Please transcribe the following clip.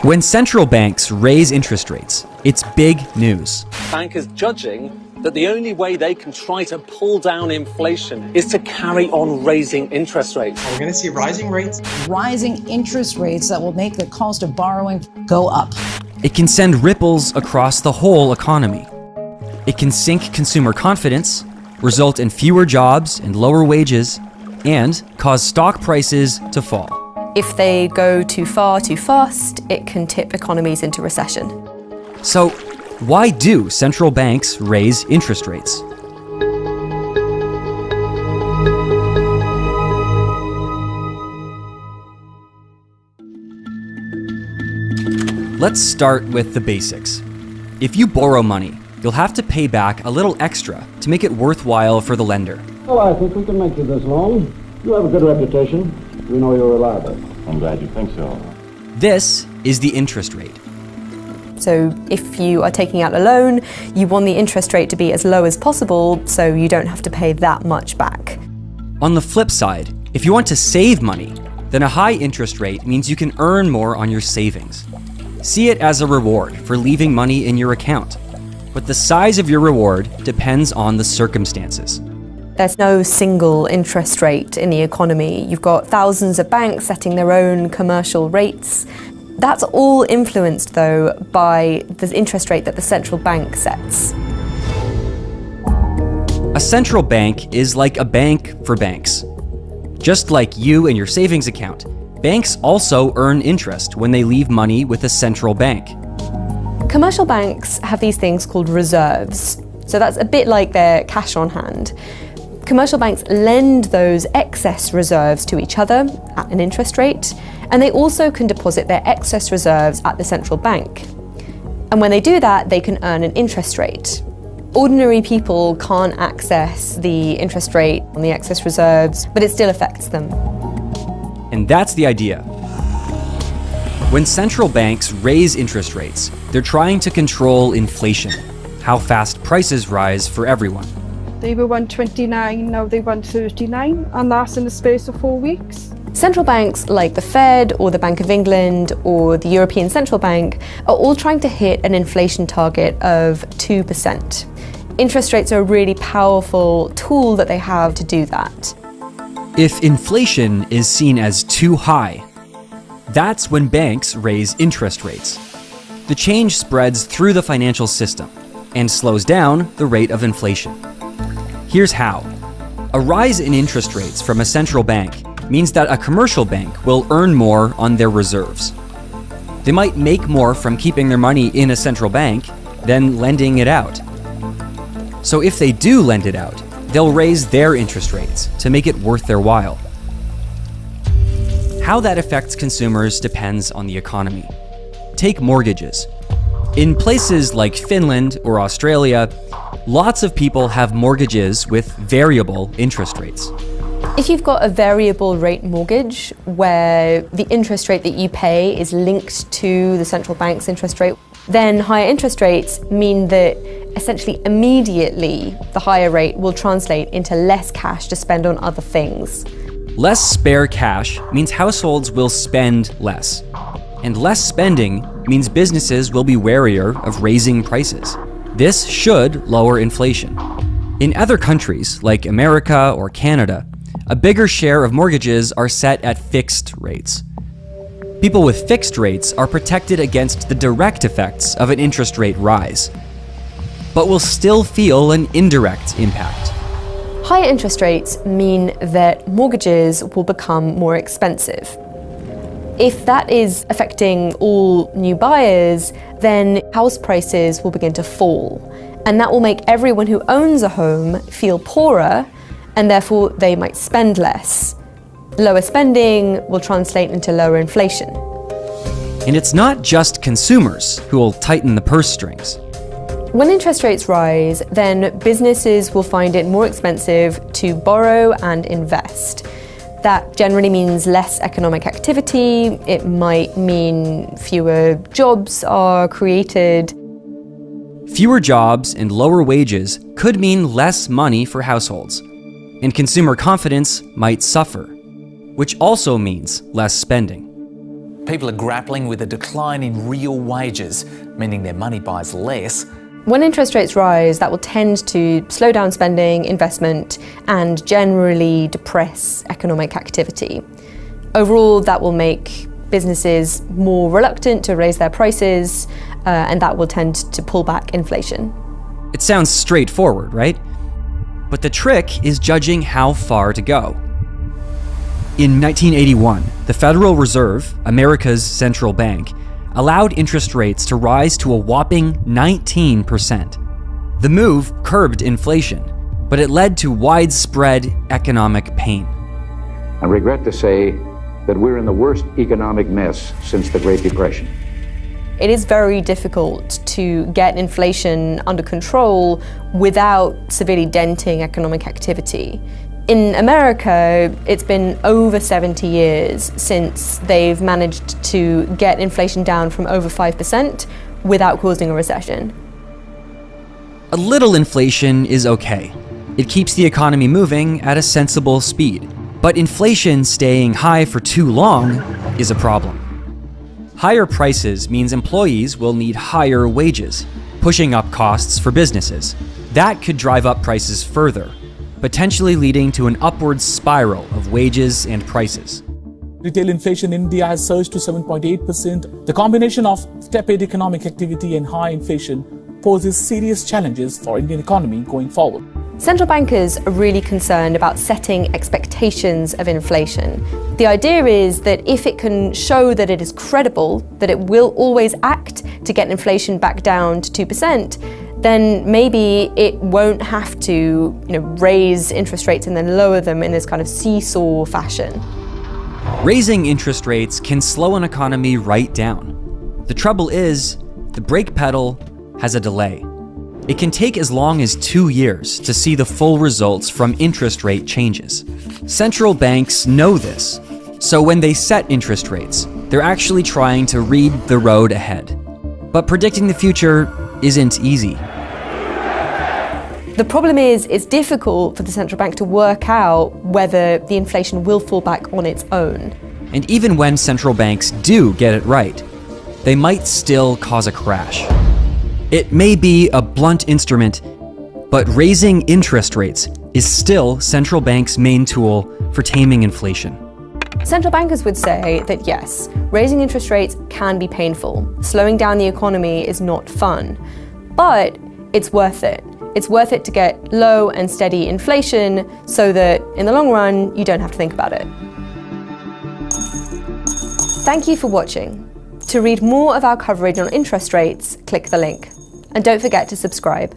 When central banks raise interest rates, it's big news. Bankers judging that the only way they can try to pull down inflation is to carry on raising interest rates. We're going to see rising rates. Rising interest rates that will make the cost of borrowing go up. It can send ripples across the whole economy. It can sink consumer confidence, result in fewer jobs and lower wages, and cause stock prices to fall. If they go too far too fast, it can tip economies into recession. So, why do central banks raise interest rates? Let's start with the basics. If you borrow money, you'll have to pay back a little extra to make it worthwhile for the lender. Well, I think we can make you this loan. You have a good reputation. We know you're reliable. I'm glad you think so. This is the interest rate. So if you are taking out a loan, you want the interest rate to be as low as possible so you don't have to pay that much back. On the flip side, if you want to save money, then a high interest rate means you can earn more on your savings. See it as a reward for leaving money in your account. But the size of your reward depends on the circumstances. There's no single interest rate in the economy. You've got thousands of banks setting their own commercial rates. That's all influenced, though, by the interest rate that the central bank sets. A central bank is like a bank for banks. Just like you and your savings account, banks also earn interest when they leave money with a central bank. Commercial banks have these things called reserves. So that's a bit like their cash on hand. Commercial banks lend those excess reserves to each other at an interest rate, and they also can deposit their excess reserves at the central bank. And when they do that, they can earn an interest rate. Ordinary people can't access the interest rate on the excess reserves, but it still affects them. And that's the idea. When central banks raise interest rates, they're trying to control inflation, how fast prices rise for everyone. They were 129, now they 139, and that's in the space of 4 weeks. Central banks like the Fed or the Bank of England or the European Central Bank are all trying to hit an inflation target of 2%. Interest rates are a really powerful tool that they have to do that. If inflation is seen as too high, that's when banks raise interest rates. The change spreads through the financial system and slows down the rate of inflation. Here's how. A rise in interest rates from a central bank means that a commercial bank will earn more on their reserves. They might make more from keeping their money in a central bank than lending it out. So if they do lend it out, they'll raise their interest rates to make it worth their while. How that affects consumers depends on the economy. Take mortgages. In places like Finland or Australia, lots of people have mortgages with variable interest rates. If you've got a variable rate mortgage where the interest rate that you pay is linked to the central bank's interest rate, then higher interest rates mean that essentially immediately the higher rate will translate into less cash to spend on other things. Less spare cash means households will spend less. And less spending means businesses will be warier of raising prices. This should lower inflation. In other countries, like America or Canada, a bigger share of mortgages are set at fixed rates. People with fixed rates are protected against the direct effects of an interest rate rise, but will still feel an indirect impact. Higher interest rates mean that mortgages will become more expensive. If that is affecting all new buyers, then house prices will begin to fall. And that will make everyone who owns a home feel poorer, and therefore they might spend less. Lower spending will translate into lower inflation. And it's not just consumers who will tighten the purse strings. When interest rates rise, then businesses will find it more expensive to borrow and invest. That generally means less economic activity. It might mean fewer jobs are created. Fewer jobs and lower wages could mean less money for households, and consumer confidence might suffer, which also means less spending. People are grappling with a decline in real wages, meaning their money buys less. When interest rates rise, that will tend to slow down spending, investment, and generally depress economic activity. Overall, that will make businesses more reluctant to raise their prices, and that will tend to pull back inflation. It sounds straightforward, right? But the trick is judging how far to go. In 1981, the Federal Reserve, America's central bank, allowed interest rates to rise to a whopping 19%. The move curbed inflation, but it led to widespread economic pain. I regret to say that we're in the worst economic mess since the Great Depression. It is very difficult to get inflation under control without severely denting economic activity. In America, it's been over 70 years since they've managed to get inflation down from over 5% without causing a recession. A little inflation is okay. It keeps the economy moving at a sensible speed. But inflation staying high for too long is a problem. Higher prices means employees will need higher wages, pushing up costs for businesses. That could drive up prices further, potentially leading to an upward spiral of wages and prices. Retail inflation in India has surged to 7.8%. The combination of tepid economic activity and high inflation poses serious challenges for Indian economy going forward. Central bankers are really concerned about setting expectations of inflation. The idea is that if it can show that it is credible, that it will always act to get inflation back down to 2%, then maybe it won't have to, raise interest rates and then lower them in this kind of seesaw fashion. Raising interest rates can slow an economy right down. The trouble is, the brake pedal has a delay. It can take as long as 2 years to see the full results from interest rate changes. Central banks know this, so when they set interest rates, they're actually trying to read the road ahead. But predicting the future isn't easy. The problem is, it's difficult for the central bank to work out whether the inflation will fall back on its own. And even when central banks do get it right, they might still cause a crash. It may be a blunt instrument, but raising interest rates is still central banks' main tool for taming inflation. Central bankers would say that yes, raising interest rates can be painful. Slowing down the economy is not fun, but it's worth it. It's worth it to get low and steady inflation so that in the long run, you don't have to think about it. Thank you for watching. To read more of our coverage on interest rates, click the link. And don't forget to subscribe.